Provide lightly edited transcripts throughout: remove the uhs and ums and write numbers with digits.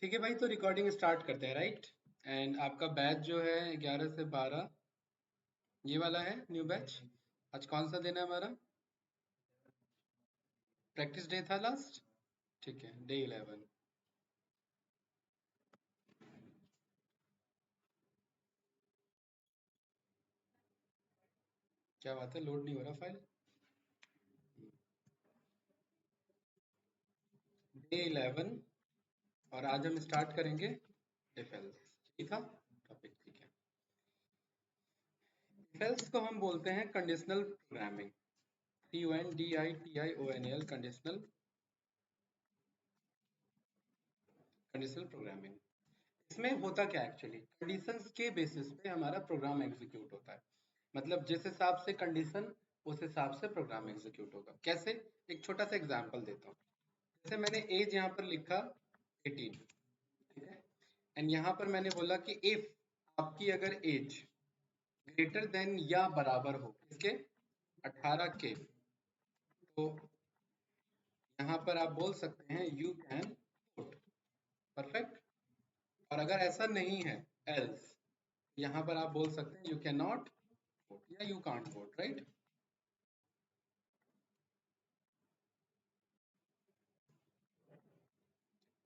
ठीक है भाई, तो रिकॉर्डिंग स्टार्ट करते हैं, राइट। एंड आपका बैच जो है 11 से 12, ये वाला है न्यू बैच। आज कौन सा दिन है हमारा? प्रैक्टिस डे था लास्ट। ठीक है, डे 11। क्या बात है, लोड नहीं हो रहा फाइल? डे 11। और आज हम स्टार्ट करेंगे इफ एल्स। ठीक था टॉपिक? ठीक है। इफ एल्स को हम बोलते हैं conditional programming. CONDITIONAL, conditional conditional programming. इसमें होता क्या एक्चुअली, कंडीशंस के बेसिस पे हमारा प्रोग्राम एग्जीक्यूट होता है। मतलब जिस हिसाब से कंडीशन, उस हिसाब से प्रोग्राम एग्जीक्यूट होगा। कैसे? एक छोटा सा एग्जांपल देता हूँ। जैसे मैंने एज यहाँ पर लिखा 18, ठीक है। एंड यहाँ पर मैंने बोला कि इफ आपकी अगर एज ग्रेटर देन या बराबर हो इसके 18 के, तो यहाँ पर आप बोल सकते हैं यू कैन वोट। परफेक्ट। और अगर ऐसा नहीं है, एल्स, यहाँ पर आप बोल सकते हैं यू कैन नॉट वोट या यू कांट वोट, राइट।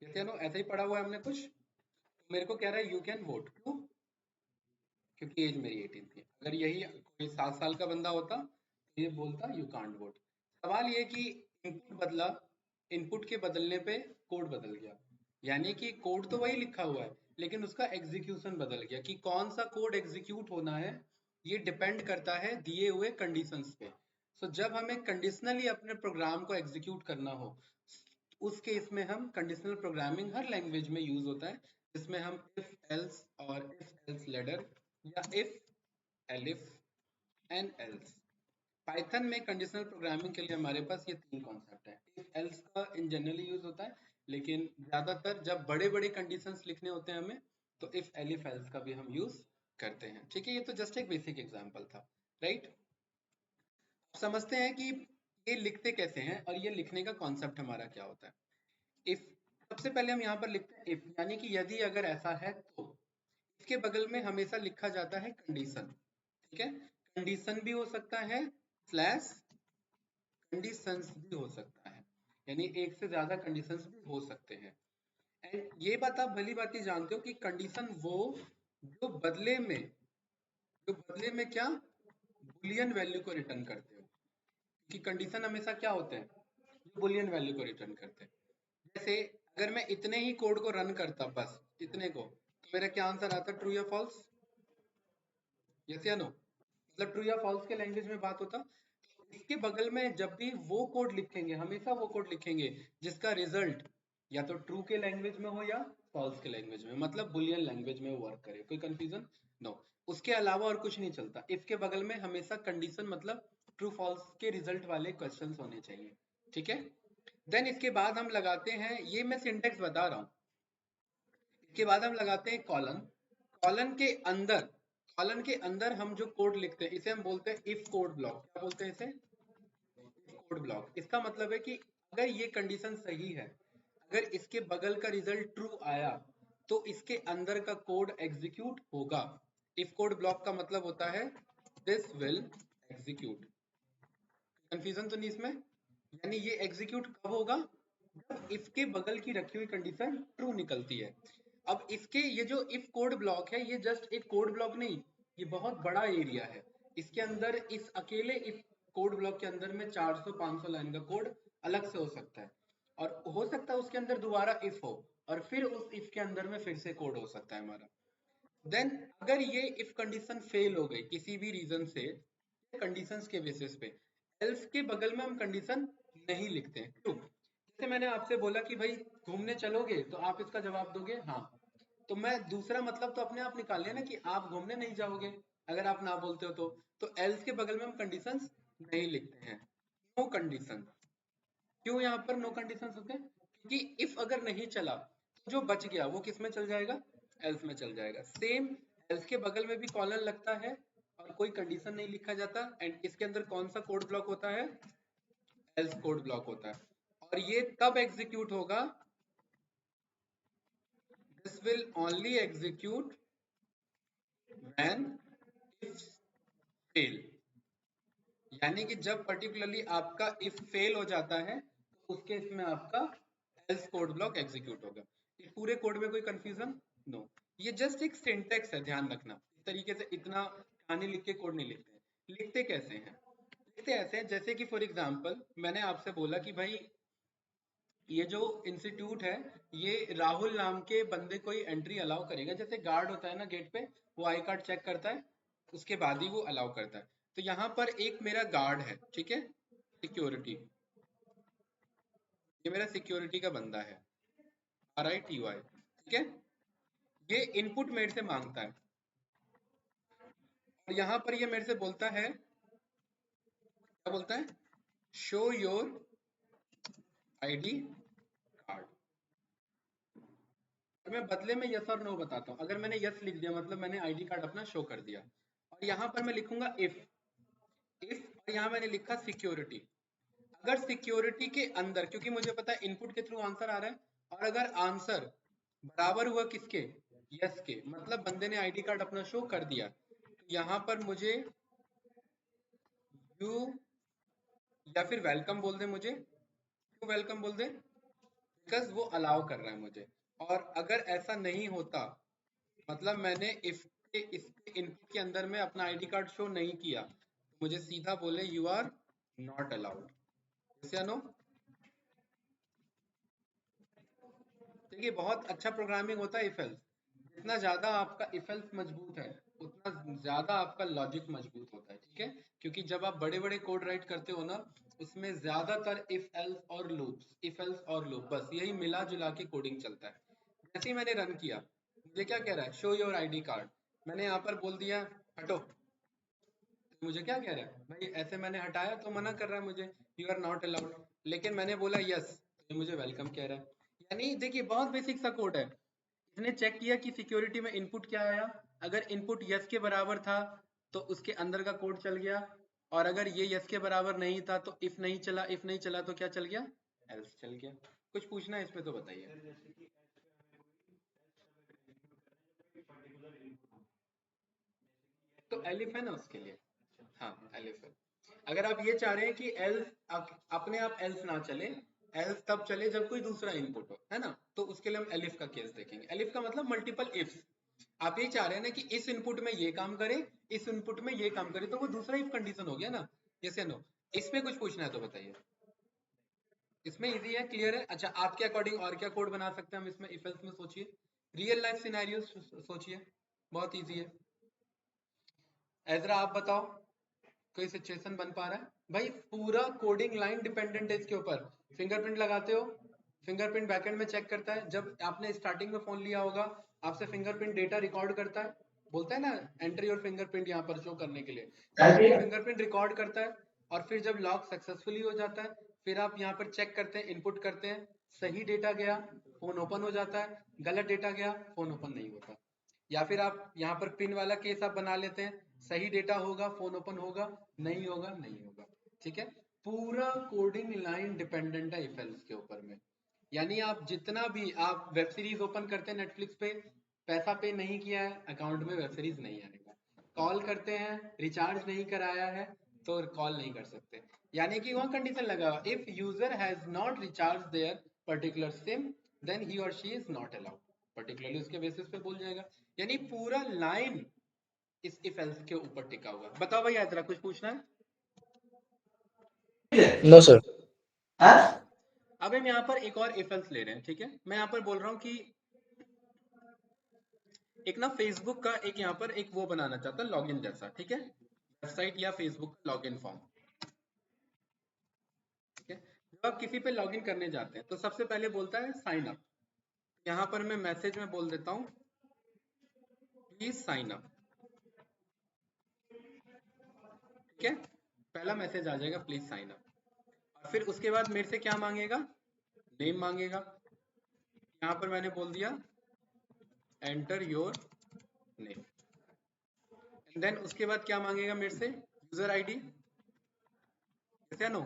ये नो ऐसा ही पढ़ा हुआ है हमने कुछ। तो मेरे को कह रहा है यू कैन वोट, क्यों? क्योंकि एज मेरी 18 थी। अगर यही कोई 7 साल का बंदा होता तो ये बोलता यू कांट वोट। सवाल ये कि इनपुट बदला, इनपुट के बदलने पे कोड बदल गया। यानी कि कोड तो वही लिखा हुआ है, लेकिन उसका एग्जीक्यूशन बदल गया। कि कौन सा कोड एग्जीक्यूट होना है ये डिपेंड करता है दिए हुए कंडीशंस पे। सो जब हमें कंडीशनली अपने प्रोग्राम को एग्जीक्यूट करना हो, उस केस में हम कंडीशनल प्रोग्रामिंग हर लैंग्वेज में यूज होता है, जिसमें हम इफ एल्स और इफ एल्स लेडर या if, elif and else. Python में कंडीशनल प्रोग्रामिंग के लिए हमारे पास ये तीन कॉन्सेप्ट है। इफ एल्स का इन जनरली यूज होता है, लेकिन ज्यादातर जब बड़े बड़े कंडीशंस लिखने होते हैं हमें, तो इफ एलिफ एल्स का भी हम यूज करते हैं। ठीक है, ये तो जस्ट एक बेसिक एग्जांपल था, राइट। समझते हैं कि ये लिखते कैसे हैं और ये लिखने का कॉन्सेप्ट हमारा क्या होता है। इफ, सबसे पहले हम यहाँ पर लिखते हैं इफ, यानी कि यदि अगर ऐसा है तो। इसके बगल में हमेशा लिखा जाता है कंडीशन। ठीक है, कंडीशन भी हो सकता है, स्लैश कंडीशंस भी हो सकता है। यानी एक से ज्यादा कंडीशंस भी हो सकते हैं। एंड ये बात आप भली बात ही जानते हो कि कंडीशन वो जो बदले में, जो बदले में क्या, बुलियन वैल्यू को रिटर्न करते हो। कि कंडीशन हमेशा क्या होते हैं, जो बुलियन वैल्यू को रिटर्न करते हैं। जैसे अगर मैं इतने ही कोड को रन करता, बस इतने को, तो मेरा क्या आंसर आता? ट्रू या फॉल्स? यस या नो? मतलब ट्रू या फॉल्स के लैंग्वेज में बात होता। इसके बगल में जब भी वो कोड लिखेंगे, हमेशा वो कोड लिखेंगे जिसका रिजल्ट या तो ट्रू के लैंग्वेज में हो या फॉल्स के लैंग्वेज में, मतलब बुलियन लैंग्वेज में वर्क करे। कोई कंफ्यूजन? नो। उसके अलावा और कुछ नहीं चलता। इफ के बगल में हमेशा कंडीशन मतलब ट्रू फॉल्स के रिजल्ट वाले क्वेश्चंस होने चाहिए। ठीक है। देन इसके बाद हम लगाते हैं, ये मैं सिंटेक्स बता रहा हूँ। इसके बाद हम लगाते हैं कॉलन। कॉलन के अंदर, कॉलन के अंदर हम जो कोड लिखते हैं इसे हम बोलते हैं इफ कोड ब्लॉक। क्या बोलते हैं इसे? Code block. इसका मतलब है कि अगर ये कंडीशन सही है, अगर इसके बगल का रिजल्ट ट्रू आया, तो इसके अंदर का कोड एग्जीक्यूट होगा। इफ कोड ब्लॉक का मतलब होता है दिस विल एग्जीक्यूट। कंफ्यूजन तो नहीं इसमें? यानी ये एग्जीक्यूट कब होगा? जब इफ के बगल की रखी हुई कंडीशन ट्रू निकलती है। अब इसके ये जो इफ कोड ब्लॉक है, ये जस्ट एक कोड ब्लॉक नहीं, ये बहुत बड़ा एरिया है। इसके अंदर, इस अकेले इफ कोड ब्लॉक के अंदर में 400-500 लाइन का कोड अलग से हो सकता है। और हो सकता है उसके अंदर दोबारा इफ हो, और फिर उस इफ के अंदर में फिर से कोड हो सकता है हमारा। देन अगर ये इफ कंडीशन फेल हो गई किसी भी रीजन से, कंडीशंस के बेसिस पे, एल्स के बगल में हम कंडीशन नहीं लिखते हैं। क्यों? जैसे मैंने आपसे बोला कि भाई घूमने चलोगे, तो आप इसका जवाब दोगे हाँ। तो मैं दूसरा मतलब तो अपने आप निकाल लिया ना कि आप घूमने नहीं जाओगे, अगर आप ना बोलते हो तो एल्स के बगल में हम कंडीशंस नहीं लिखते हैं। No condition. क्यों यहाँ पर नो कंडीशन होते हैं? क्योंकि इफ अगर नहीं चला, तो जो बच गया वो किस में चल जाएगा? एल्स में चल जाएगा। सेम, एल्स के बगल में भी कॉलन लगता है और कोई कंडीशन नहीं लिखा जाता। एंड इसके अंदर कौन सा कोड ब्लॉक होता है? एल्स कोड ब्लॉक होता है। और ये तब एग्जीक्यूट होगा this will only execute when if fail, यानी कि जब पर्टिकुलरली आपका इफ फेल हो जाता है तो उस केस में आपका एल्स कोड ब्लॉक एग्जीक्यूट होगा। इस पूरे कोड में कोई कंफ्यूजन नो। ये जस्ट एक सिंटेक्स है, ध्यान रखना। इस तरीके से इतना कहानी लिख के कोड नहीं लिखते हैं। लिखते कैसे हैं? लिखते ऐसे हैं जैसे कि फॉर एग्जांपल मैंने आपसे बोला कि भाई ये जो इंस्टीट्यूट है ये राहुल नाम के बंदे को ही एंट्री अलाउ करेगा। जैसे गार्ड होता है ना गेट पे, वो आई कार्ड चेक करता है, उसके बाद ही वो अलाउ करता है। तो यहाँ पर एक मेरा गार्ड है, ठीक है, सिक्योरिटी, ये मेरा सिक्योरिटी का बंदा है, RITY, ठीक है। ये इनपुट मेरे से मांगता है और यहाँ पर ये मेरे से बोलता है, क्या बोलता है? Show your ID card. मैं बदले में यस और नो बताता हूँ। अगर मैंने यस लिख दिया मतलब मैंने ID कार्ड अपना शो कर दिया, और यहाँ पर मैं लिखूंगा इफ, और यहाँ मैंने लिखा सिक्योरिटी। अगर सिक्योरिटी के अंदर, क्योंकि मुझे पता है इनपुट के थ्रू आंसर आ रहा है, और अगर आंसर बराबर हुआ किसके? यस के, मतलब बंदे ने ID कार्ड अपना शो कर दिया, तो यहाँ पर मुझे यू या फिर वेलकम बोल दे। मुझे क्यों वेलकम बोल दे? बिकॉज वो अलाउ कर रहा है मुझे। और अगर ऐसा नहीं होता, मतलब मैंने इफ के इसके इनपुट के अंदर में अपना ID कार्ड शो नहीं किया, तो मुझे सीधा बोले यू आर नॉट अलाउड। या नो? देखिए बहुत अच्छा प्रोग्रामिंग होता है इफ एल्स। जितना ज्यादा आपका इफ एल्स मजबूत है उतना ज्यादा आपका लॉजिक मजबूत होता है, ठीक है। क्योंकि जब आप बड़े बड़े कोड राइट करते हो ना, उसमें ज्यादातर इफ एल्स और लूप्स, इफ एल्स और लूप, बस यही मिला जुला के कोडिंग चलता है। जैसे ही मैंने रन किया, मुझे क्या कह रहा है? Show your ID card. मैंने यहाँ पर बोल दिया हटो, तो मुझे क्या कह रहा है? भाई ऐसे मैंने हटाया तो मना कर रहा है मुझे, यू आर नॉट अलाउड। लेकिन मैंने बोला यस, तो ये मुझे वेलकम कह रहा है। यानी देखिए बहुत बेसिक सा कोड है। इसने चेक किया कि सिक्योरिटी में इनपुट क्या आया, अगर इनपुट यस के बराबर था तो उसके अंदर का कोड चल गया, और अगर ये यस के बराबर नहीं था तो इफ नहीं चला, इफ नहीं चला तो क्या चल गया? एल्स चल गया। कुछ पूछना है इसमें तो बताइए। तो एलिफ है ना उसके लिए, हाँ एलिफ है। अगर आप ये चाह रहे हैं कि एल्स अपने आप एल्स ना चले, एल्स तब चले जब कोई दूसरा इनपुट हो, है ना, तो उसके लिए हम एलिफ का केस देखेंगे। एलिफ का मतलब मल्टीपल इफ्स। आप ये चाह रहे हैं ना कि इस इनपुट में ये काम करे, इस इनपुट में ये काम करे, तो वो दूसरा इफ कंडीशन हो गया ना। यस या नो? इसमें कुछ पूछना है तो बताइए। इसमें इजी है, क्लियर है? अच्छा, आपके अकॉर्डिंग और क्या कोड बना सकते हैं हम इसमें? इफ एल्स में सोचिए, रियल लाइफ सिनेरियो सोचिए, बहुत इजी है। एजरा आप बताओ, कोई सिचुएशन बन पा रहा है? भाई पूरा कोडिंग लाइन डिपेंडेंट है इसके ऊपर। फिंगरप्रिंट लगाते हो, फिंगरप्रिंट बैकएंड में चेक करता है। जब आपने स्टार्टिंग में फोन लिया होगा, आपसे फिंगरप्रिंट डेटा रिकॉर्ड करता है, बोलता है ना एंटर योर फिंगरप्रिंट यहाँ पर शो करने के लिए, तो वो फिंगरप्रिंट रिकॉर्ड करता है। और फिर जब लॉक सक्सेसफुली हो जाता है, फिर आप यहाँ पर चेक करते हैं, इनपुट करते हैं, सही डेटा गया फोन ओपन हो जाता है, गलत डेटा गया फोन ओपन नहीं होता। या फिर आप यहाँ पर पिन वाला केस आप बना लेते हैं, सही डेटा होगा फोन ओपन होगा, नहीं होगा नहीं होगा, ठीक है। पूरा कोडिंग लाइन डिपेंडेंट है इफ एल्स के ऊपर में। यानी आप जितना भी आप वेब सीरीज ओपन करते हैं नेटफ्लिक्स पे, पैसा पे नहीं किया है, अकाउंट में वेब सीरीज नहीं आएगा। कॉल करते हैं, रिचार्ज नहीं कराया है, तो कॉल नहीं कर सकते। यानी कि वहाँ कंडीशन लगा, if user has not recharge their particular SIM then he or she is not allowed, particularly उसके बेसिस पे बोल जाएगा। यानी पूरा लाइन इस इफ एल्स के ऊपर टिका हुआ है। बताओ भाई आदरा, कुछ पूछना है? No sir. अब हम यहाँ पर एक और इफ एल्स ले रहे हैं, ठीक है। मैं यहाँ पर बोल रहा हूँ कि एक ना फेसबुक का एक यहाँ पर एक वो बनाना चाहता है लॉगिन जैसा, ठीक है, वेबसाइट या फेसबुक का लॉगिन फॉर्म, ठीक है। जब आप किसी पे लॉगिन करने जाते हैं तो सबसे पहले बोलता है साइन अप। यहाँ पर मैं मैसेज में बोल देता हूँ प्लीज साइन अप, ठीक है। पहला मैसेज आ जाएगा प्लीज साइन अप। और फिर उसके बाद मेरे से क्या मांगेगा? नेम मांगेगा। यहाँ पर मैंने बोल दिया enter your name. And then उसके बाद क्या मांगेगा मेरे से? यूजर आईडी, या नो?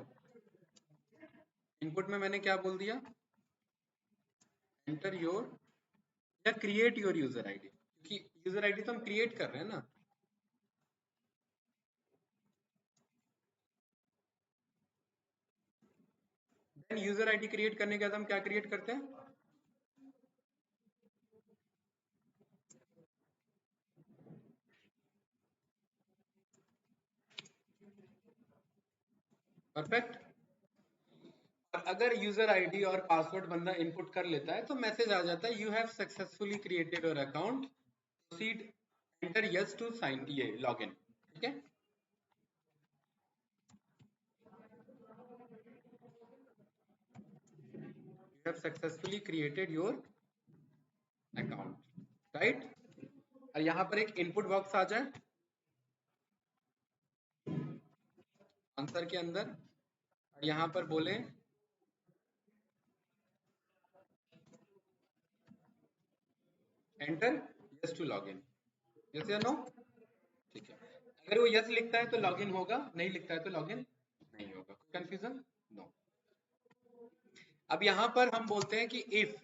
इनपुट में मैंने क्या बोल दिया? एंटर योर या क्रिएट योर यूजर आईडी, क्योंकि यूजर आईडी तो हम क्रिएट कर रहे हैं ना। देन यूजर आईडी क्रिएट करने के बाद हम क्या क्रिएट करते हैं? परफेक्ट। और अगर यूजर आईडी और पासवर्ड बंदा इनपुट कर लेता है तो मैसेज आ जाता है, you have successfully created your account, proceed, enter yes to sign, ये लॉग इन। ठीक है, you have successfully created your account, right. और यहाँ पर एक इनपुट बॉक्स आ जाए आंसर के अंदर, और यहाँ पर बोले enter yes to log in, yes या नो। ठीक है, अगर वो यस लिखता है तो लॉग इन होगा, नहीं लिखता है तो लॉग इन नहीं होगा। कोई कंफ्यूजन? नो। अब यहाँ पर हम बोलते हैं कि इफ,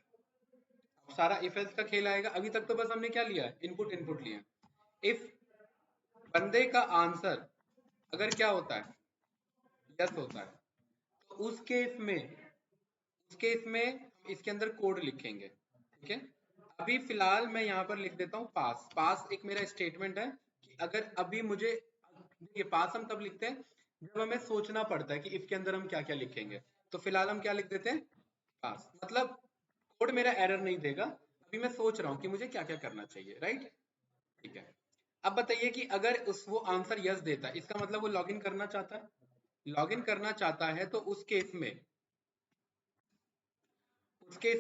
सारा इफ एल्स का खेल आएगा। अभी तक तो बस हमने क्या लिया, इनपुट इनपुट लिया। इफ बंदे का आंसर अगर क्या होता है, यस होता है, तो उस केस में हम इसके अंदर कोड लिखेंगे। ठीक है, अभी फिलहाल मैं यहाँ पर लिख देता हूँ पास। पास एक मेरा स्टेटमेंट है कि अगर अभी मुझे, ये पास हम तब लिखते हैं जब हमें सोचना पड़ता है कि इफ के अंदर हम क्या क्या लिखेंगे। तो फिलहाल हम क्या लिख देते हैं, पास। मतलब कोड मेरा एरर नहीं देगा, अभी मैं सोच रहा हूँ कि मुझे क्या क्या करना चाहिए, राइट। ठीक है, अब बताइए कि अगर उस वो आंसर यस देता है, इसका मतलब वो लॉगिन करना चाहता है। लॉगिन करना चाहता है तो उस केस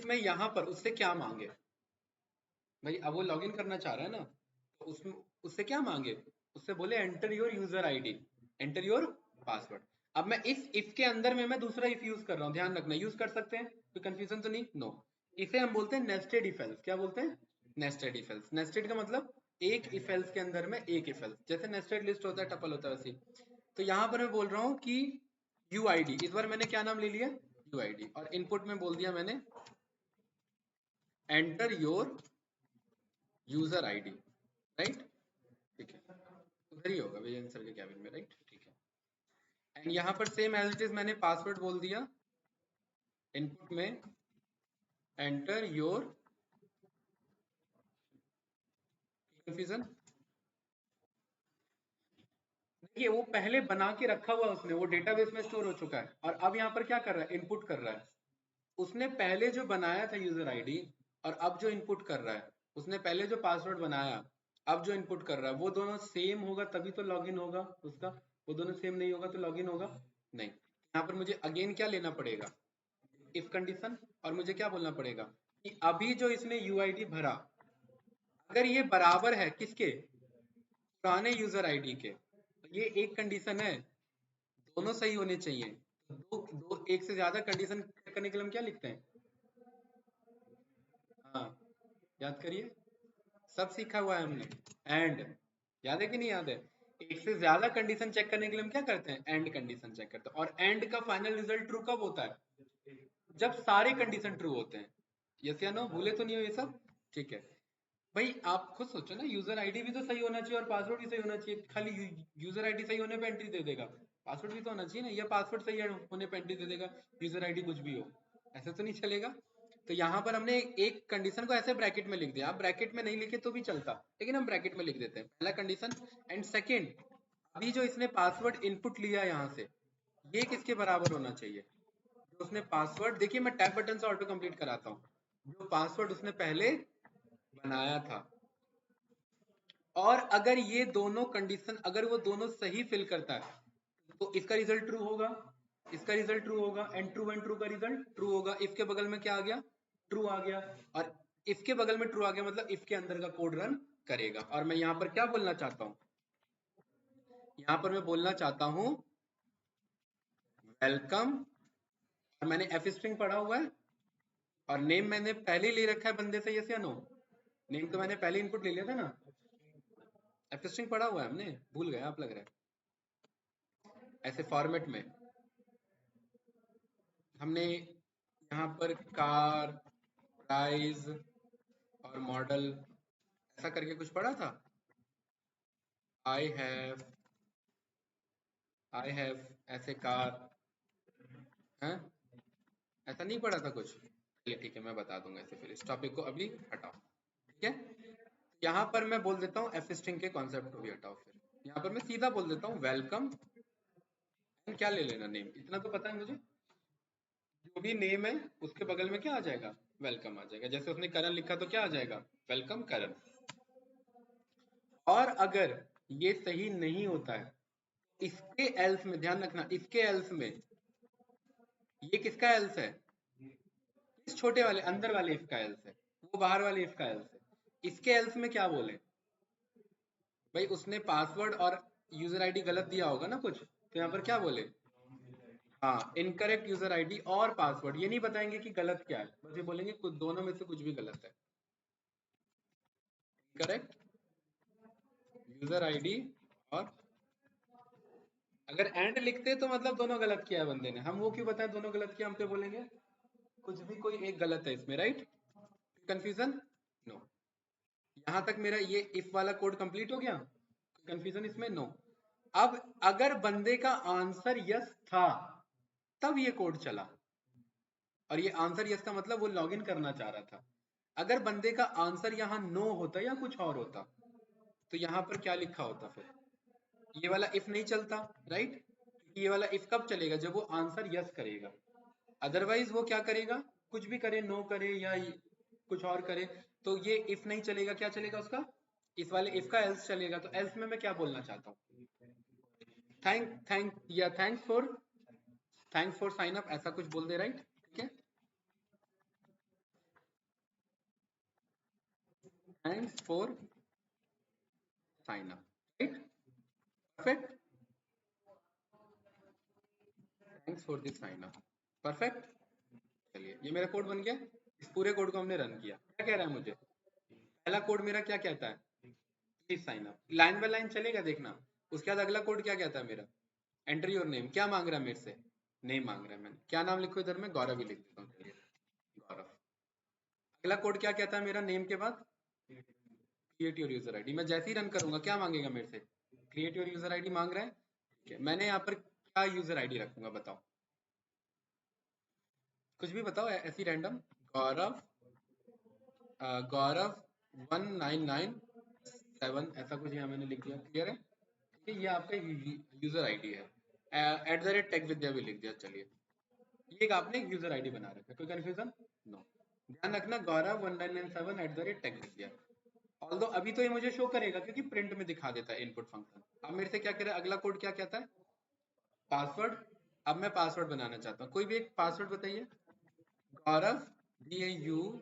में यहाँ पर उससे क्या मांगे भाई। अब वो लॉगिन करना चाह रहा है ना, तो उसमें उससे क्या मांगे, उससे बोले enter your user ID, enter your password. अब मैं इस इफ के अंदर में मैं दूसरा इफ यूज कर रहा हूँ, ध्यान रखना, यूज कर सकते हैं, कोई कंफ्यूजन तो नहीं? नो। इसे हम बोलते हैं नेस्टेड इफ एल्स। क्या बोलते हैं? Nested if else. नेस्टेड का मतलब एक इफ एल्स के अंदर में एक इफ एल्स, जैसे नेस्टेड लिस्ट होता है, टपल होता है, वैसे। तो यहाँ पर मैं बोल रहा हूँ कि यू आई डी, इस बार मैंने क्या नाम ले लिया, यू आई डी, और इनपुट में बोल दिया मैंने enter your user ID, right. ठीक है, उधर ही होगा विजय सर के कैबिन में, राइट। ठीक है, एंड यहाँ पर सेम एज इट इज मैंने पासवर्ड बोल दिया, इनपुट में एंटर योर, कंफ्यूजन। देखिए वो पहले बना के रखा हुआ उसने, वो डेटाबेस में स्टोर हो चुका है, और अब यहाँ पर क्या कर रहा है, इनपुट कर रहा है। उसने पहले जो बनाया था यूजर आईडी, और अब जो इनपुट कर रहा है, उसने पहले जो पासवर्ड बनाया, अब जो इनपुट कर रहा है, वो दोनों सेम होगा तभी तो लॉगिन होगा उसका। वो दोनों सेम नहीं होगा तो लॉगिन होगा नहीं। यहाँ पर मुझे अगेन क्या लेना पड़ेगा, इफ कंडीशन, और मुझे क्या बोलना पड़ेगा कि अभी जो इसने यूआईडी भरा, अगर ये बराबर है किसके, पुराने यूजर आईडी के, तो ये एक कंडीशन है, दोनों सही होने चाहिए। दो दो एक से ज्यादा कंडीशन चेक करने के लिए हम क्या लिखते हैं? हाँ, याद करिए, सब सीखा हुआ है हमने। एंड, याद है कि नहीं याद है? एक से ज्यादा कंडीशन चेक करने के लिए हम क्या करते हैं, एंड कंडीशन चेक करते हैं। और एंड का फाइनल रिजल्ट ट्रू कब होता है, जब सारे कंडीशन ट्रू होते हैं। यस या नो, भूले तो नहीं हो ये सब? ठीक है भाई, आप खुद सोचो ना, यूजर आईडी भी तो सही होना चाहिए और पासवर्ड भी सही होना चाहिए। खाली यूजर आईडी सही होने पे एंट्री दे देगा, पासवर्ड भी तो होना चाहिए ना, या पासवर्ड सही होने पे एंट्री दे देगा, यूजर आईडी कुछ भी हो, ऐसे तो नहीं चलेगा। तो यहाँ पर हमने एक कंडीशन को ऐसे ब्रैकेट में लिख दिया। आप ब्रैकेट में नहीं लिखे तो भी चलता, लेकिन हम ब्रैकेट में लिख देते हैं, पहला कंडीशन। एंड सेकेंड, अभी जो इसने पासवर्ड इनपुट लिया यहाँ से, ये किसके बराबर होना चाहिए, जो उसने पासवर्ड, देखिए मैं टैब बटन से ऑटो कंप्लीट कराता हूँ, जो पासवर्ड उसने पहले बनाया था। और अगर ये दोनों कंडीशन, अगर वो दोनों सही फिल करता है तो इसका रिजल्ट ट्रू होगा, इसका रिजल्ट ट्रू होगा, एंड ट्रू का रिजल्ट ट्रू होगा। इफ के बगल में क्या आ गया, ट्रू आ गया। और इफ के बगल में ट्रू आ गया मतलब इफ के अंदर का कोड रन करेगा। और मैं यहाँ पर क्या बोलना चाहता हूँ, यहाँ पर मैं बोलना चाहता हूँ वेलकम, और मैंने एफ स्ट्रिंग पढ़ा हुआ है, और नेम मैंने पहले ही ले रखा है बंदे से, यस या नो। नेम तो मैंने पहले इनपुट ले लिया था ना, एफ स्ट्रिंग पढ़ा हुआ है हमने, भूल गए आप लग रहा है। ऐसे फॉर्मेट में हमने यहाँ पर कार, प्राइस, और मॉडल ऐसा करके कुछ पढ़ा था। आई हैव ऐसे कार है, ऐसा नहीं पढ़ा था कुछ। चलिए ठीक है, मैं बता दूंगा ऐसे, फिर इस टॉपिक को अभी हटाओ। ठीक है, यहाँ पर मैं बोल देता हूँ एफ स्ट्रिंग के कॉन्सेप्ट को भी हटाओ। फिर यहाँ पर मैं सीधा बोल देता हूँ वेलकम, क्या ले लेना नेम, इतना तो पता है मुझे। जो भी नेम है उसके बगल में क्या आ जाएगा, वेलकम आ जाएगा। जैसे उसने करण लिखा तो क्या आ जाएगा, वेलकम करण। और अगर ये सही नहीं होता है, इसके एल्स में ध्यान रखना, इसके एल्स में, ये किसका एल्स है, इस छोटे वाले अंदर वाले इफ का एल्स है, वो बाहर वाले इफ का एल्स है। इसके एल्स में क्या बोले भाई, उसने पासवर्ड और यूजर आईडी गलत दिया होगा ना कुछ, तो यहाँ पर क्या बोले, हाँ इनकरेक्ट यूजर आईडी और पासवर्ड। ये नहीं बताएंगे कि गलत क्या है, बस ये बोलेंगे कुछ दोनों में से कुछ भी गलत है। करेक्ट यूजर आईडी, और अगर एंड लिखते तो मतलब दोनों गलत किया है बंदे ने, हम वो क्यों बताएं दोनों गलत किया, हम तो बोलेंगे कुछ भी कोई एक गलत है इसमें, राइट। Confusion no. यहां तक मेरा ये इफ वाला कोड कंप्लीट हो गया, कंफ्यूजन इसमें नो। अब अगर बंदे का आंसर यस था तब ये कोड चला, और ये आंसर यस का मतलब वो लॉगिन करना चाह रहा था। अगर बंदे का आंसर यहाँ नो होता या कुछ और होता, तो यहाँ पर क्या लिखा होता, फिर ये वाला इफ नहीं चलता, राइट। ये वाला इफ कब चलेगा, जब वो आंसर यस करेगा। अदरवाइज वो क्या करेगा, कुछ भी करे, नो करे या कुछ और करे, तो ये इफ नहीं चलेगा। क्या चलेगा उसका, इस वाले इफ का एल्स चलेगा। तो एल्स में मैं क्या बोलना चाहता हूँ, थैंक्स फॉर साइन अप, ऐसा कुछ बोल दे, राइट। ठीक है, thanks for sign up, right, perfect, thanks for this sign up, perfect. चलिए ये मेरा कोड बन गया। इस पूरे कोड को हमने रन किया, क्या कह रहा है मुझे, पहला कोड मेरा क्या कहता है, please sign up, line by line चलेगा देखना। उसके बाद अगला कोड क्या कहता है मेरा, एंटर योर नेम, क्या मांग रहा है मेरे से, नेम मांग रहा है। मैंने क्या नाम लिखो इधर, में गौरव ही लिख देता हूँ, चलिए गौरव। अगला कोड क्या कहता है मेरा, नेम के बाद क्रिएट योर यूजर आईडी। मैं जैसे ही रन करूंगा क्या मांगेगा मेरे से, क्रिएट योर यूजर आईडी मांग रहा है। ठीक है, मैंने यहाँ पर क्या यूजर आईडी रखूंगा बताओ, कुछ भी बताओ ऐसी रैंडम, गौरव गौरव 1997 ऐसा कुछ यहाँ मैंने लिख दिया, क्लियर है। ठीक है, ये आपका यूजर आईडी है। @ टेक विद्या भी लिख दिया। चलिए ये एक आपने एक यूजर आईडी बना रखा है, कोई कंफ्यूजन नो। ध्यान रखना गौरव 1997 @टेक विद्या। ऑल्दो अभी तो ये मुझे शो करेगा क्योंकि प्रिंट में दिखा देता है इनपुट फंक्शन। अब मेरे से क्या कह रहा है, अगला कोड क्या कहता है, पासवर्ड। अब मैं पासवर्ड बनाना चाहता हूँ, कोई भी एक पासवर्ड बताइए, गौरव DAU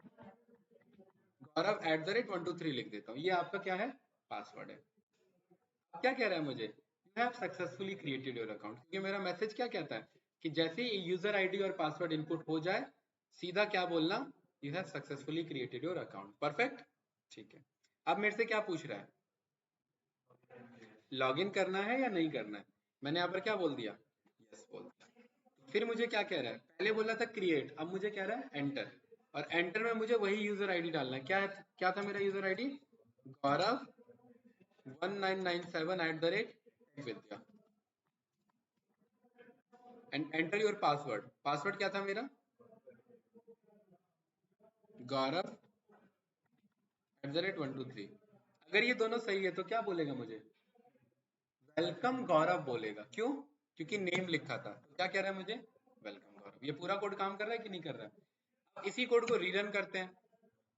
गौरव @123 लिख देता हूँ, ये आपका क्या है, पासवर्ड है। अब क्या कह रहा है मुझे, you have successfully created your account, क्योंकि मेरा मैसेज क्या कहता है कि जैसे ही यूजर आईडी और पासवर्ड इनपुट हो जाए, सीधा क्या बोलना, you have successfully created your account, perfect. ठीक है, अब मेरे से क्या पूछ रहा है, लॉगिन करना है या नहीं करना है। मैंने यहाँ पर क्या बोल दिया, यस बोल दिया। फिर मुझे क्या कह रहा है, पहले बोला था क्रिएट, अब मुझे कह रहा है एंटर, और एंटर में मुझे वही यूजर आईडी डालना है। क्या था मेरा user ID, Gaurav 1997 @Vidya, and enter your password. Password क्या था मेरा, गौरव @123। अगर ये दोनों सही है तो क्या बोलेगा मुझे, वेलकम गौरव बोलेगा। क्यों, क्योंकि नेम लिखा था। क्या कह रहा है मुझे, वेलकम गौरव। ये पूरा कोड काम कर रहा है कि नहीं कर रहा है। अब इसी कोड को रीरन करते हैं।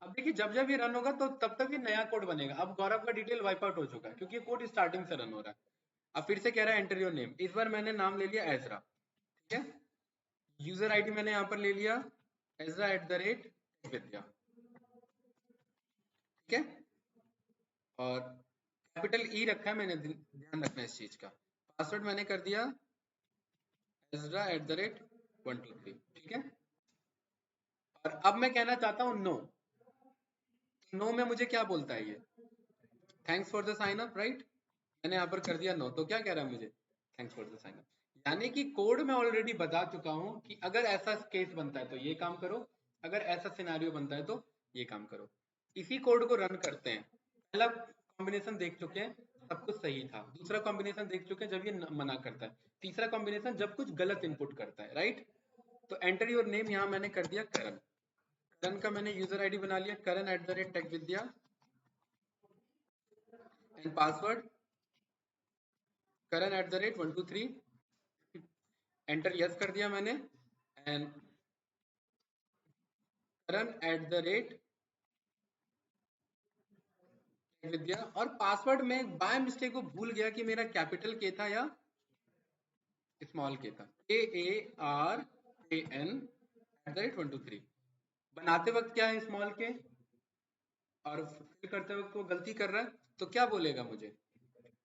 अब देखिए जब जब ये रन होगा तो तब तक ये नया कोड बनेगा। अब गौरव का डिटेल वाइप आउट हो चुका है क्योंकि ये कोड स्टार्टिंग से रन हो रहा है। अब फिर से कह रहा है एंटर योर नेम, इस बार मैंने नाम ले लिया एजरा। ठीक है, यूजर आईडी मैंने यहाँ पर ले लिया एजरा @विद्या। ठीक है, और कैपिटल ई रखा है मैंने, ध्यान रखना इस चीज का। पासवर्ड मैंने कर दिया एजरा @123। ठीक है, और अब मैं कहना चाहता हूँ नो। नो में मुझे क्या बोलता है ये, thanks for the sign up, right. मैंने यहाँ पर कर दिया नो, तो क्या कह रहा है मुझे, thanks for the sign up. यानी कि कोड में ऑलरेडी बता चुका हूँ कि अगर ऐसा केस बनता है तो ये काम करो, अगर ऐसा सिनेरियो बनता है तो ये काम करो। इसी कोड को रन करते हैं। पहला कॉम्बिनेशन देख चुके हैं, सब कुछ सही था। दूसरा कॉम्बिनेशन देख चुके हैं जब ये मना करता है। तीसरा कॉम्बिनेशन जब कुछ गलत इनपुट करता है, राइट। तो एंटर योर नेम यहाँ मैंने कर दिया करण। करण का मैंने यूजर आईडी बना लिया करण@techvidya एंड पासवर्ड करण@123। एंटर यस कर दिया मैंने। एंड करण@विद्या। और पासवर्ड में बाय मिस्टेक को भूल गया कि मेरा कैपिटल के था या स्मॉल के था। KARAN@123। बनाते वक्त क्या है स्मॉल के, और फिल करते वक्त वो गलती कर रहा है, तो क्या बोलेगा मुझे,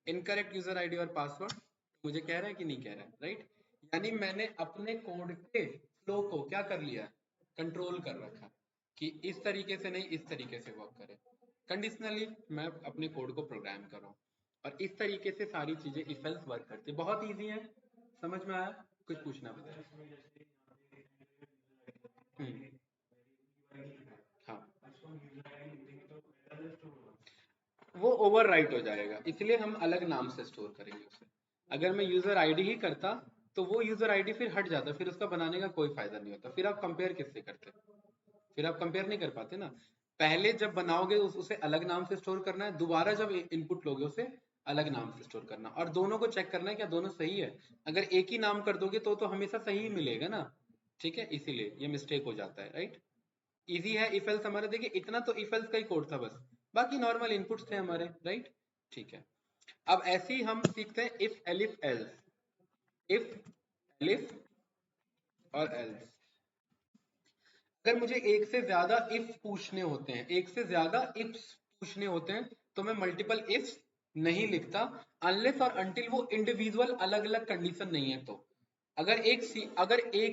इनकरेक्ट यूजर आईडी और पासवर्ड। मुझे कह रहा है कि नहीं कह रहा है, राइट। यानी मैंने अपने कोड के फ्लो को क्या कर लिया, कंट्रोल कर रखा, कि इस तरीके से नहीं इस तरीके से वर्क करे। कंडीशनली मैं अपने कोड को प्रोग्राम कर रहा हूँ, और इस तरीके से सारी चीजें इफ एल्स वर्क करती है। बहुत ईजी है, समझ में आया? कुछ पूछना बताया? हाँ, वो ओवरराइट हो जाएगा, इसलिए हम अलग नाम से स्टोर करेंगे उसे। अगर मैं यूजर आईडी ही करता तो वो यूजर आईडी फिर हट जाता, फिर उसका बनाने का कोई फायदा नहीं होता। फिर आप कंपेयर किससे करते, फिर आप कंपेयर नहीं कर पाते ना। पहले जब बनाओगे उसे अलग नाम से स्टोर करना है, दोबारा जब इनपुट लोगे उसे अलग नाम से स्टोर करना, और दोनों को चेक करना है क्या दोनों सही है। अगर एक ही नाम कर दोगे तो हमेशा सही ही मिलेगा ना, ठीक है। इसीलिए ये मिस्टेक हो जाता है, राइट। इजी है इफ एल्स हमारे, देखिए इतना तो इफ एल्स का ही कोड था बस, बाकी नॉर्मल इनपुट्स थे हमारे, राइट। ठीक है, अब ऐसे ही हम सीखते हैं if elif else. If elif और एल्स, अगर मुझे एक से ज्यादा इफ पूछने होते हैं, एक से ज्यादा इफ्स पूछने होते हैं, तो मैं मल्टीपल इफ्स नहीं लिखता, अनलेस और अनटिल वो इंडिविजुअल अलग अलग कंडीशन नहीं है। तो अगर एक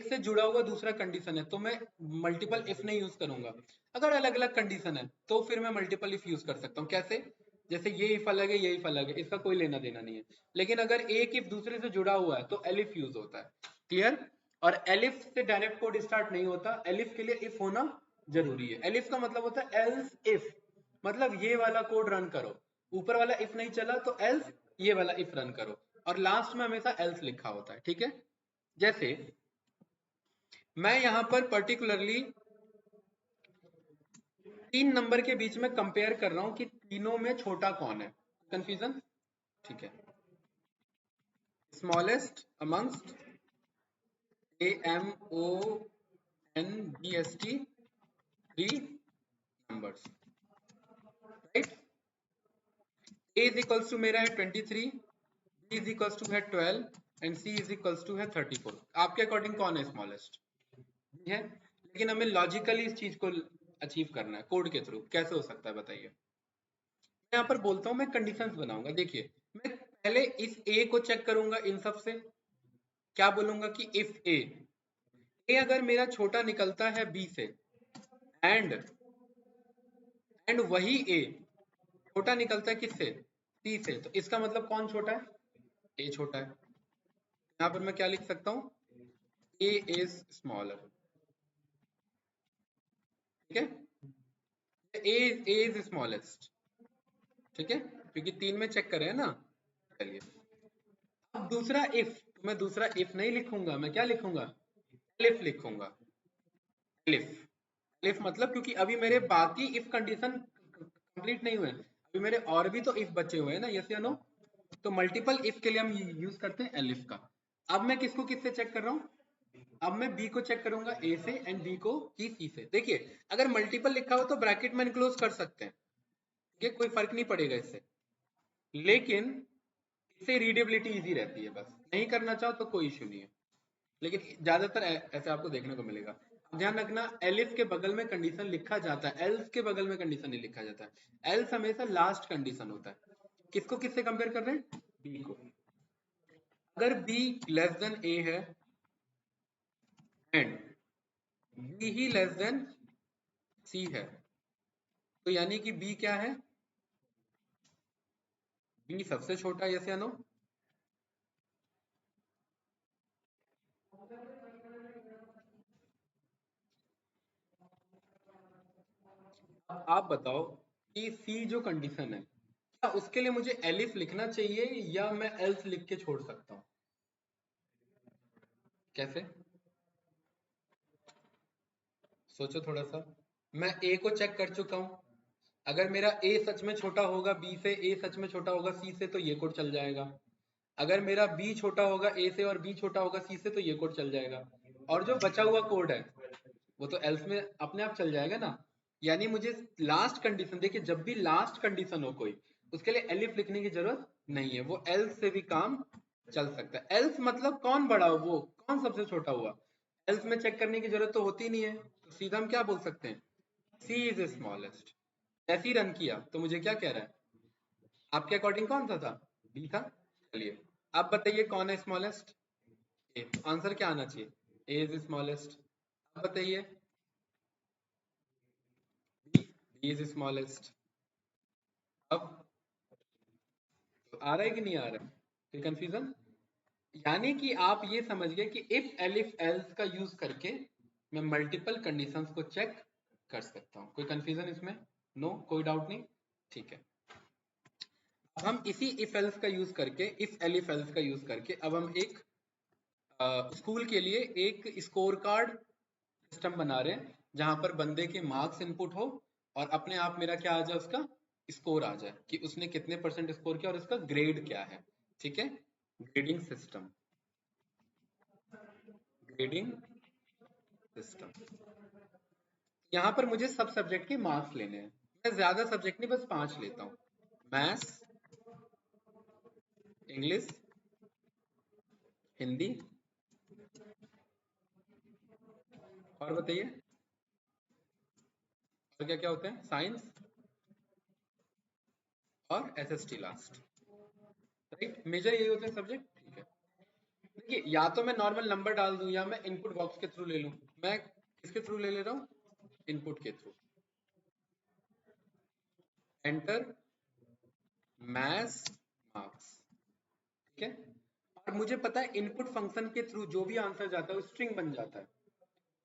से जुड़ा हुआ दूसरा कंडीशन है तो मैं मल्टीपल इफ नहीं यूज करूंगा। अगर अलग अलग कंडीशन है तो फिर मैं मल्टीपल इफ यूज कर सकता हूँ। कैसे? जैसे ये इफ अलग है, ये इफ अलग है, इसका कोई लेना देना नहीं है। लेकिन अगर एक इफ दूसरे से जुड़ा हुआ है तो एलिफ यूज होता है। क्लियर? और एलिफ से डायरेक्ट कोड स्टार्ट नहीं होता, एलिफ के लिए इफ होना जरूरी है। एलिफ का मतलब होता है एल्स इफ, मतलब ये वाला कोड रन करो, ऊपर वाला इफ नहीं चला तो एल्स ये वाला इफ रन करो, और लास्ट में हमेशा एल्स लिखा होता है, ठीक है। जैसे मैं यहां पर पर्टिकुलरली 3 नंबर के बीच में कंपेयर कर रहा हूं कि तीनों में छोटा कौन है। कंफ्यूजन? ठीक है, smallest amongst AMONGST 3 numbers, right. A is equals to मेरा है 23, B इज इक्वल्स टू है 12 and C is equals to है 34। आपके अकॉर्डिंग कौन है स्मॉलेस्ट? B है। लेकिन हमें लॉजिकली इस चीज को अचीव करना है कोड के थ्रू, कैसे हो सकता है बताइए। मैं यहाँ पर बोलता हूँ मैं कंडीशंस बनाऊंगा। देखिए मैं पहले इस ए को चेक करूंगा इन सब से, क्या बोलूंगा कि इफ ए अगर मेरा छोटा निकलता है बी से, एंड वही ए छोटा निकलता है किससे, सी से, तो इसका मतलब कौन छोटा है, ए छोटा है। यहाँ पर मैं क्या लिख सकता हूँ, ए इज स्मॉलर, ठीक है। ए इज स्मॉलेस्ट, ठीक है, क्योंकि 3 में चेक करें ना। चलिए, अब दूसरा इफ, तो मैं दूसरा इफ नहीं लिखूंगा, मैं क्या लिखूंगा, एलिफ लिखूंगा। एलिफ, एलिफ मतलब क्योंकि अभी मेरे बाकी इफ कंडीशन कंप्लीट नहीं हुए, अभी मेरे और भी तो इफ बचे हुए हैं ना, यस या नो। तो मल्टीपल इफ के लिए हम यूज करते हैं एलिफ का। अब मैं किसको किससे चेक कर रहा हूँ, अब मैं बी को चेक करूंगा ए से एंड बी को की सी से। देखिए अगर मल्टीपल लिखा हो तो ब्रैकेट में इनक्लोज कर सकते हैं, ठीक है, कोई फर्क नहीं पड़ेगा इससे। लेकिन इससे रीडेबिलिटी इजी रहती है, बस नहीं करना चाहो तो कोई इश्यू नहीं है। लेकिन ज्यादातर ऐसे आपको देखने को मिलेगा। ध्यान रखना, एलिफ के बगल में कंडीशन लिखा जाता है, एल्स के बगल में कंडीशन नहीं लिखा जाता है। एल्स हमेशा लास्ट कंडीशन होता है। किसको किससे कंपेयर कर रहे हैं, बी को। अगर बी लेस देन ए है एंड बी ही लेस देन सी है, तो यानी कि बी क्या है, बी सबसे छोटा, यस या नो। आप बताओ कि सी जो कंडीशन है, क्या उसके लिए मुझे एलिफ लिखना चाहिए या मैं एल्स लिख के छोड़ सकता हूँ? कैसे? सोचो थोड़ा सा। मैं ए को चेक कर चुका हूँ। अगर मेरा ए सच में छोटा होगा बी से, ए सच में छोटा होगा सी से, तो ये कोड चल जाएगा। अगर मेरा बी छोटा होगा ए से और बी छोटा होगा सी से, तो ये कोड चल जाएगा। और जो बचा हुआ कोड है वो तो एल्स में अपने आप चल जाएगा ना। यानी मुझे लास्ट कंडीशन, देखिए जब भी लास्ट कंडीशन हो कोई, उसके लिए एलिफ लिखने की जरूरत नहीं है, वो एल्स से भी काम चल सकता है। एल्स मतलब कौन बड़ा हो, वो कौन सबसे छोटा हुआ, एल्स में चेक करने की जरूरत तो होती नहीं है, तो सीधा हम क्या बोल सकते हैं, सी इज स्मॉलेस्ट। ऐसे ही रन किया तो मुझे क्या कह रहा है, आपके अकॉर्डिंग कौन सा था, बी था। चलिए आप बताइए कौन है स्मॉलेस्ट, ए। आंसर क्या आना चाहिए, ए इज स्मॉलेस्ट। आप बताइए, बी इज स्मॉलेस्ट। अब तो आ रहा है कि नहीं आ रहा है, कोई कंफ्यूजन? यानी कि आप ये समझ गए कि इफ एलिफ एल्स का यूज करके मैं मल्टीपल कंडीशंस को चेक कर सकता हूँ। कोई कंफ्यूजन इसमें? नो, कोई डाउट नहीं, ठीक है। अब हम इसी इफ एल्स का यूज करके, इफ एलिफ एल्स का यूज करके, अब हम एक स्कूल के लिए एक स्कोर कार्ड सिस्टम बना रहे हैं, जहां पर बंदे के मार्क्स इनपुट हो और अपने आप मेरा क्या आ जाए, उसका स्कोर आ जाए कि उसने कितने परसेंट स्कोर किया और उसका ग्रेड क्या है। ठीक है, ग्रेडिंग सिस्टम, ग्रेडिंग सिस्टम। यहाँ पर मुझे सब सब्जेक्ट के मार्क्स लेने हैं। मैं ज्यादा सब्जेक्ट नहीं, बस 5 लेता हूँ, मैथ्स, इंग्लिश, हिंदी, और बताइए और क्या क्या होते हैं, साइंस और एसएसटी लास्ट। राइट, मेजर यही होते हैं सब्जेक्ट, ठीक है। देखिए या तो मैं नॉर्मल नंबर डाल दूं या मैं इनपुट बॉक्स के थ्रू ले लूं। मैं किसके थ्रू ले रहा हूँ, इनपुट के थ्रू। एंटर मैथ्स मार्क्स, ठीक है। और मुझे पता है इनपुट फंक्शन के थ्रू जो भी आंसर जाता है वो स्ट्रिंग बन जाता है।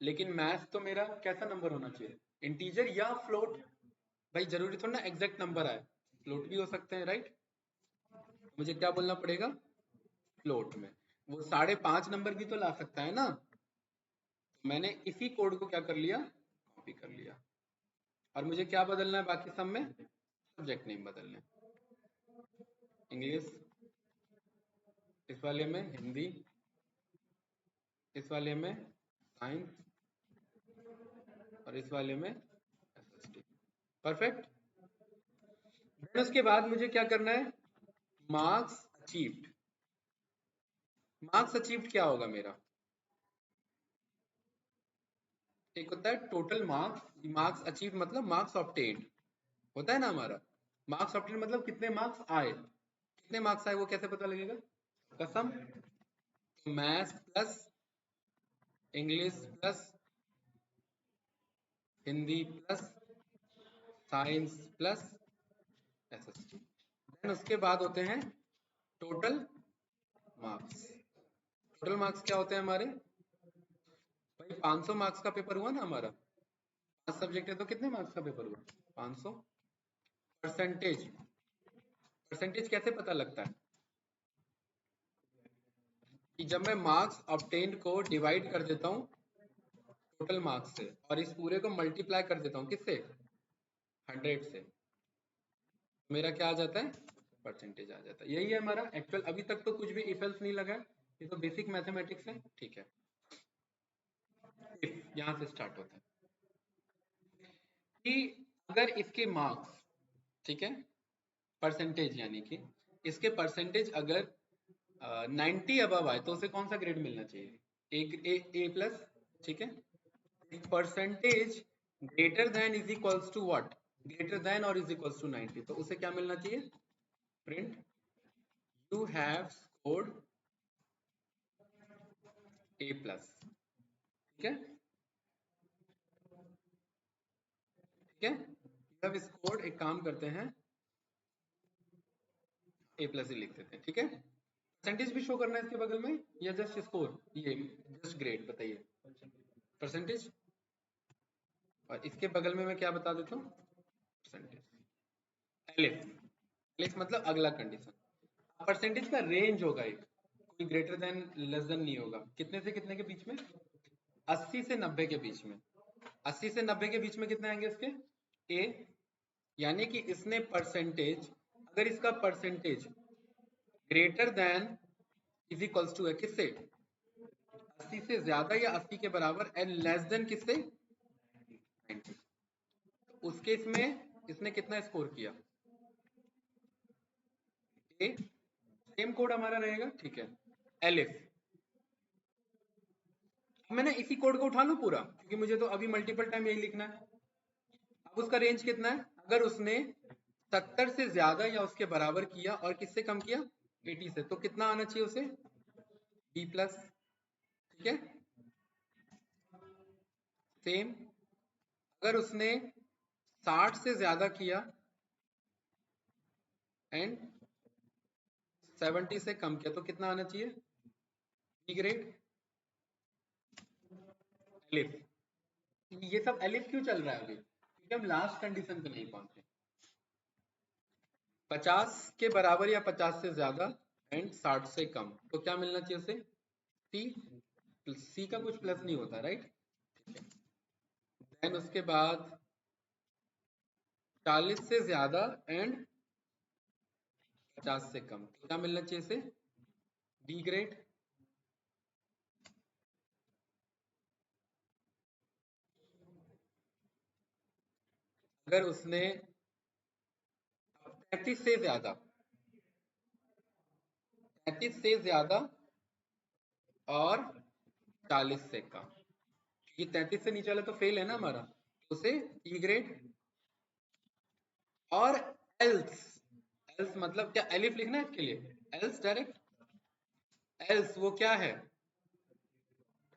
लेकिन मैथ्स तो मेरा कैसा नंबर होना चाहिए, इंटीजर या फ्लोट। भाई जरूरी थोड़ा ना एग्जैक्ट नंबर आए, फ्लोट भी हो सकते हैं, राइट। मुझे क्या बोलना पड़ेगा, फ्लोट में। वो 5.5 नंबर भी तो ला सकता है ना। तो मैंने इसी कोड को क्या कर लिया, कॉपी कर लिया। और मुझे क्या बदलना है बाकी सब में, सब्जेक्ट नेम बदलने। इंग्लिश इस वाले में, हिंदी इस वाले में, साइंस और इस वाले में एसएसटी। परफेक्ट। देन उसके बाद मुझे क्या करना है, मार्क्स अचीव्ड। मार्क्स अचीव्ड क्या होगा मेरा, एक होता है टोटल मार्क्स, मार्क्स अचीव मतलब मार्क्स ऑब्टेन्ड होता है ना हमारा। मार्क्स ऑब्टेन्ड मतलब कितने मार्क्स आए, कितने मार्क्स आए वो कैसे पता लगेगा, कसम। Maths plus English plus Hindi plus science plus SST. Then उसके बाद होते हैं टोटल मार्क्स। टोटल मार्क्स क्या होते हैं हमारे, भाई 500 मार्क्स का पेपर हुआ ना हमारा, 5 सब्जेक्ट है तो कितने मार्क्स का पेपर हुआ, 500। परसेंटेज, परसेंटेज कैसे पता लगता है, कि जब मैं मार्क्स ऑब्टेन्ड को डिवाइड कर देता हूँ टोटल मार्क्स से और इस पूरे को मल्टीप्लाई कर देता हूँ किससे, 100 से, मेरा क्या आ जाता है, परसेंटेज आ जाता है। यही है हमारा एक्चुअल। अभी तक तो कुछ भी इफ एल्स नहीं लगा है, ये तो बेसिक मैथमेटिक्स है, ठीक है। इफ यहाँ से स्टार्ट होता है कि अगर इसके मार्क्स, ठीक है, परसेंटेज यानी कि इसके परसेंटेज अगर 90 अबव आए तो उसे कौन सा ग्रेड मिलना चाहिए, ए प्लस, ठीक है। Percentage greater than is equals to what, greater than और इज इक्वल्स टू 90, तो उसे क्या मिलना चाहिए, print you have scored A plus, ठीक है, ठीक है। यू हैव स्कोर्ड, एक काम करते हैं ए प्लस ही लिख देते हैं, ठीक है। परसेंटेज भी शो करना है इसके बगल में या जस्ट स्कोर, ये जस्ट ग्रेड बताइए, परसेंटेज। और इसके बगल में मैं क्या बता देता हूँ, परसेंटेज। एलिफ, एलिफ मतलब अगला कंडीशन। परसेंटेज का रेंज होगा एक, कोई ग्रेटर देन लेस देन नहीं होगा। कितने से कितने के बीच में? 80 से 90 के बीच में। 80 से 90 के बीच में कितने आएंगे इसके? ए, यानी कि इसने परसेंटेज, अगर इसका percentage greater than is equals to है किससे? 80 से ज्यादा या 80 के बराबर, एंड लेस देन किससे? 90। उस केस में इसने कितना स्कोर किया? ए, सेम कोड हमारा रहेगा, ठीक है। एलिफ, मैंने इसी कोड को उठा लूं पूरा, क्योंकि मुझे तो अभी मल्टीपल टाइम यही लिखना है। अब उसका रेंज कितना है? अगर उसने 70 से ज्यादा या उसके बराबर किया और किससे कम किया? 80 से, तो कितना आना चाहिए उसे? बी प्लस, ठीक है। सेम, अगर उसने 60 से ज्यादा किया एंड 70 से कम किया, तो कितना आना चाहिए? B grade. एलिफ, ये सब एलिफ क्यों चल रहा है अभी? क्योंकि हम लास्ट कंडीशन पे नहीं पहुंचे। 50 के बराबर या 50 से ज्यादा एंड 60 से कम, तो क्या मिलना चाहिए उसे? सी। सी का कुछ प्लस नहीं होता, राइट? देन उसके बाद 40 से ज्यादा एंड 50 से कम, तो क्या मिलना चाहिए इसे? D grade. अगर उसने 33 से ज्यादा, 33 से ज्यादा और 40 से कम, ये 33 से नीचे वाला तो फेल है ना हमारा, तो उसे ई ग्रेड। और एल्स, एल्स मतलब क्या? एलिफ लिखना है इसके लिए, एल्स डायरेक्ट। एल्स वो क्या है?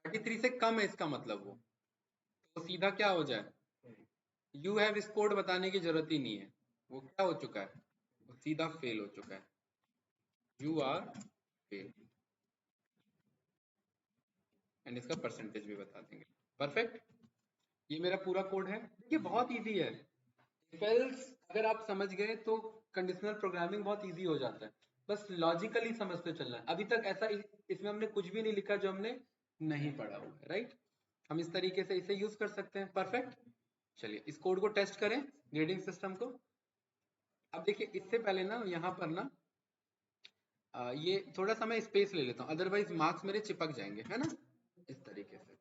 33 से कम है इसका मतलब, वो तो सीधा क्या हो जाए? यू हैव स्कोर्ड बताने की जरूरत ही नहीं है, वो क्या हो चुका है? वो सीधा फेल हो चुका है। यू आर फेल, एंड इसका परसेंटेज भी बता देंगे। परफेक्ट, ये मेरा पूरा कोड है। देखिए बहुत इजी है। एल्स अगर आप समझ गए तो कंडीशनल प्रोग्रामिंग बहुत इजी हो जाता है। बस लॉजिकली समझते चलना है। अभी तक ऐसा इसमें हमने कुछ भी नहीं लिखा जो हमने नहीं पढ़ा हुआ है, राइट? हम इस तरीके से इसे यूज कर सकते हैं। परफेक्ट, चलिए इस कोड को टेस्ट करें, ग्रेडिंग सिस्टम को। अब देखिए इससे पहले ना यहाँ पर ना ये थोड़ा सा मैं स्पेस ले लेता हूँ, अदरवाइज मार्क्स मेरे चिपक जाएंगे, है ना? इस तरीके से।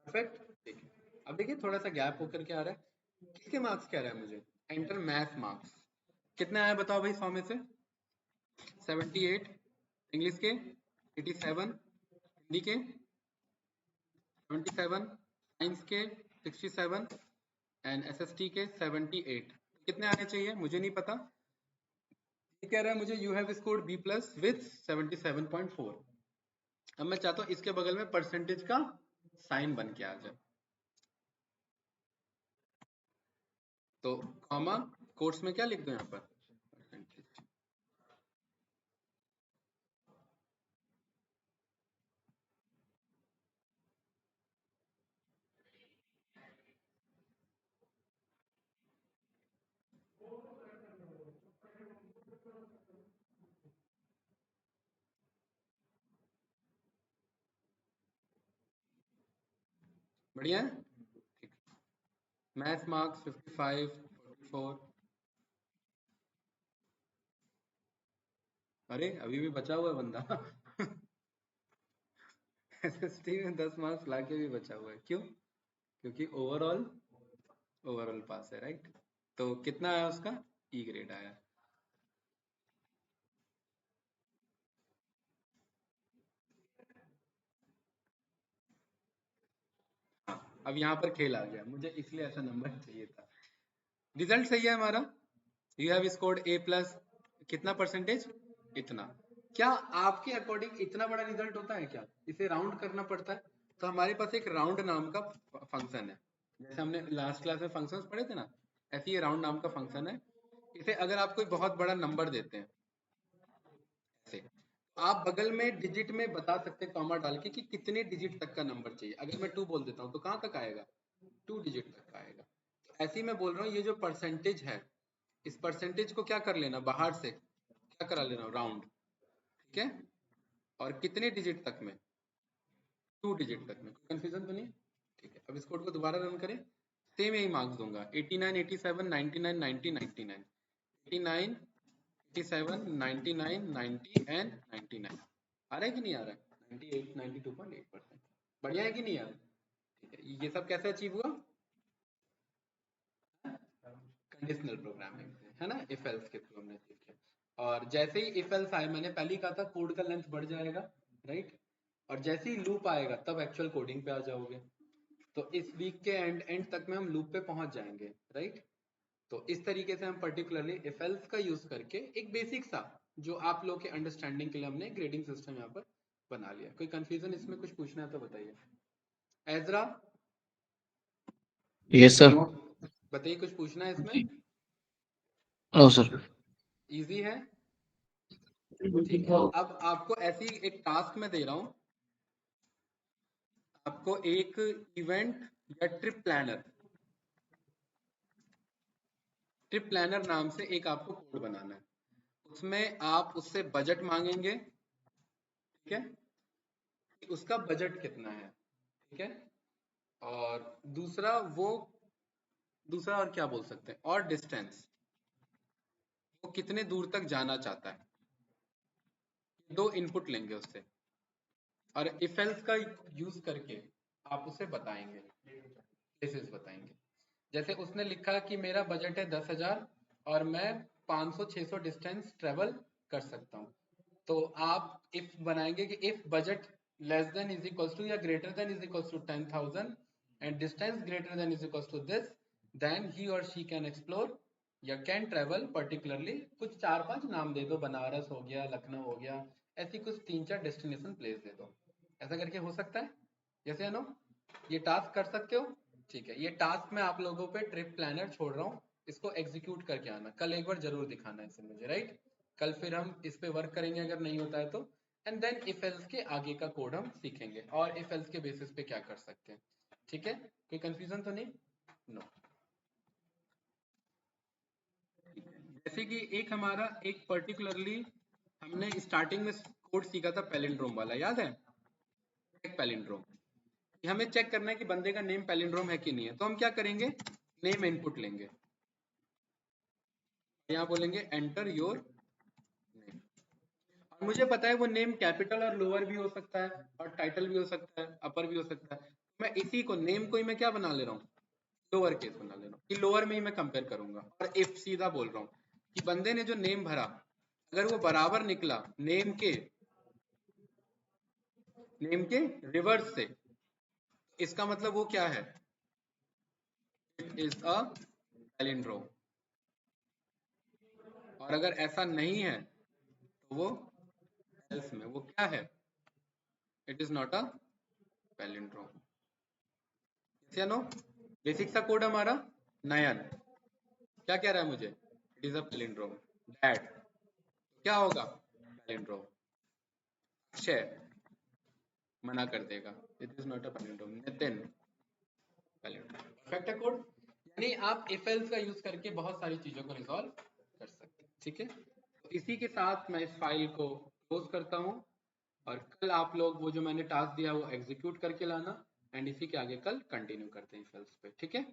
परफेक्ट, ठीक है। अब देखिए थोड़ा सा गैप होकर के आ रहा है। किसके मार्क्स कह रहा है मुझे? Enter math marks. कितने आया बताओ भाई 100 में से? 78। इंग्लिश के 87, हिंदी के 77, साइंस के 67 एंड एसएसटी के 78। कितने आने चाहिए मुझे नहीं पता। ये कह रहा है मुझे you have scored B plus with 77.4। अब मैं चाहता हूँ इसके बगल में परसेंटेज का साइन बन के आ जाए, तो कॉमा कोट्स में क्या लिख दो यहाँ पर? परसेंटेज। बढ़िया है, ठीक। Math marks 55, 44। अरे अभी भी बचा हुआ है बंदा। एसएसटी में 10 मार्क्स लाके भी बचा हुआ है, क्यों? क्योंकि ओवरऑल, ओवरऑल पास है, राइट? तो कितना आया उसका? ई ग्रेड आया। हाँ, अब यहाँ पर खेल आ गया, मुझे इसलिए ऐसा नंबर चाहिए था। रिजल्ट सही है हमारा। You have scored A plus, कितना परसेंटेज? इतना। क्या आपके अकॉर्डिंग इतना बड़ा रिजल्ट होता है क्या? इसे राउंड करना पड़ता है। तो हमारे पास एक राउंड नाम का फंक्शन है, जैसे हमने लास्ट क्लास में फंक्शंस पढ़े थे ना, ऐसे ये राउंड नाम का फंक्शन है। इसे अगर आप कोई बहुत बड़ा नंबर देते हैं ऐसे, आप बगल में डिजिट में बता सकते हैं कॉमा डाल के कि कितने डिजिट तक का नंबर चाहिए। अगर मैं 2 बोल देता हूँ तो कहाँ तक आएगा, 2 डिजिट तक का आएगा। ऐसे ही मैं बोल रहा हूँ ये जो परसेंटेज है, इस परसेंटेज को क्या कर लेना, बाहर से क्या करा लेना, राउंड, ठीक है। और कितने डिजिट तक में, 2 डिजिट तक में, कोई कंफ्यूजन तो नहीं, ठीक है। अब इस कोड को दोबारा रन करें, सेम यही मार्क्स दूंगा, 89, 87, 99, 90, 99, 89, 87, 99, 90 एंड 99। आ रहा है कि नहीं आ रहा है, 98, 92.8%, बढ़िया है कि नहीं यार, ठीक है। ये सब कैसे अचीव हुआ, कंडीशनल प्रोग्रामिंग से, है ना, इफ एल्स के थ्रू हमने अचीव किया। और जैसे ही इफ एल्स आए, मैंने पहले ही कहा था कोड का लेंथ बढ़ जाएगा, राइट। और जैसे ही लूप आएगा तब एक्चुअल कोडिंग पे आ जाओगे। तो इस वीक के एंड तक में हम लूप पे पहुंच जाएंगे, राइट। तो इस तरीके से हम पर्टिकुलरली इफ एल्स का यूज करके एक बेसिक सा, जो आप लोग के अंडरस्टैंडिंग के लिए हमने ग्रेडिंग सिस्टम यहाँ पर बना लिया। कोई कंफ्यूजन इसमें, कुछ पूछना है तो बताइए। Ezra, yes sir. बताइए, कुछ पूछना है इसमें, नो सर। इजी है, ठीक है। अब आपको ऐसी एक टास्क मैं दे रहा हूँ, आपको एक इवेंट या ट्रिप प्लानर नाम से एक आपको कोड बनाना है। उसमें आप उससे बजट मांगेंगे, ठीक है, कि उसका बजट कितना है, ठीक है। और दूसरा और क्या बोल सकते हैं, और डिस्टेंस, वो कितने दूर तक जाना चाहता है, 2 इनपुट लेंगे उससे। और इफ एल्स का यूज करके आप उसे बताएंगे, केसेस बताएंगे। जैसे उसने लिखा कि मेरा बजट है 10,000 और मैं 500-600 डिस्टेंस ट्रेवल कर सकता हूँ। तो आप इफ बनाएंगे कि if budget less than is equals to या greater than is equals to 10,000 and distance greater than is equals to this, then he or she can explore या कैन ट्रेवल पर्टिकुलरली, कुछ 4-5 नाम दे दो, बनारस हो गया, लखनऊ हो गया, ऐसी कुछ 3-4 डेस्टिनेशन प्लेस दे दो। ऐसा करके हो सकता है, जैसे है नो, ये टास्क कर सकते हो, ठीक है। ये टास्क मैं आप लोगों पे ट्रिप प्लानर छोड़ रहा हूँ, इसको एग्जीक्यूट करके आना, कल एक बार जरूर दिखाना है इसे मुझे, राइट। कल फिर हम इस पे वर्क करेंगे अगर नहीं होता है तो, एंड देन इफ एल्स के आगे का कोड हम सीखेंगे और इफ एल्स के बेसिस पे क्या कर सकते हैं, ठीक है। कोई कंफ्यूजन तो नहीं, नो। जैसे कि एक हमारा एक पर्टिकुलरली हमने स्टार्टिंग में कोड सीखा था पैलिंड्रोम वाला, याद है, एक पैलिंड्रोम। हमें चेक करना है कि बंदे का नेम पैलिंड्रोम है कि नहीं है। तो हम क्या करेंगे, नेम इनपुट लेंगे, यहाँ बोलेंगे एंटर योर नेम। और मुझे पता है वो नेम कैपिटल और लोअर भी हो सकता है, और टाइटल भी हो सकता है, अपर भी हो सकता है। मैं इसी को नेम को ही मैं क्या बना ले रहा हूँ, लोअर केस बना ले रहा हूँ, कि लोअर में ही मैं कंपेयर करूंगा। और इफ सीधा बोल रहा हूँ कि बंदे ने जो नेम भरा, अगर वो बराबर निकला नेम के रिवर्स से, इसका मतलब वो क्या है, इट इज अ पैलिंड्रोम। और अगर ऐसा नहीं है तो वो एल्स में वो क्या है, it is not a palindrome. या नो, बेसिक सा कोड हमारा। नयन क्या कह रहा है मुझे, it is a palindrome. Dad क्या होगा, पैलिंड्रोम। अक्षय मना कर देगा, it is not a palindrome. Nitin palindrome. Perfect है कोड, यानी आप इफ एल्स का यूज करके बहुत सारी चीजों को रिजॉल्व कर सकते हैं, ठीक है। तो इसी के साथ मैं इस फाइल को क्लोज करता हूँ, और कल आप लोग वो जो मैंने टास्क दिया वो एग्जीक्यूट करके लाना, एंड इसी के आगे कल कंटिन्यू करते हैं इफ एल्स पे, ठीक है।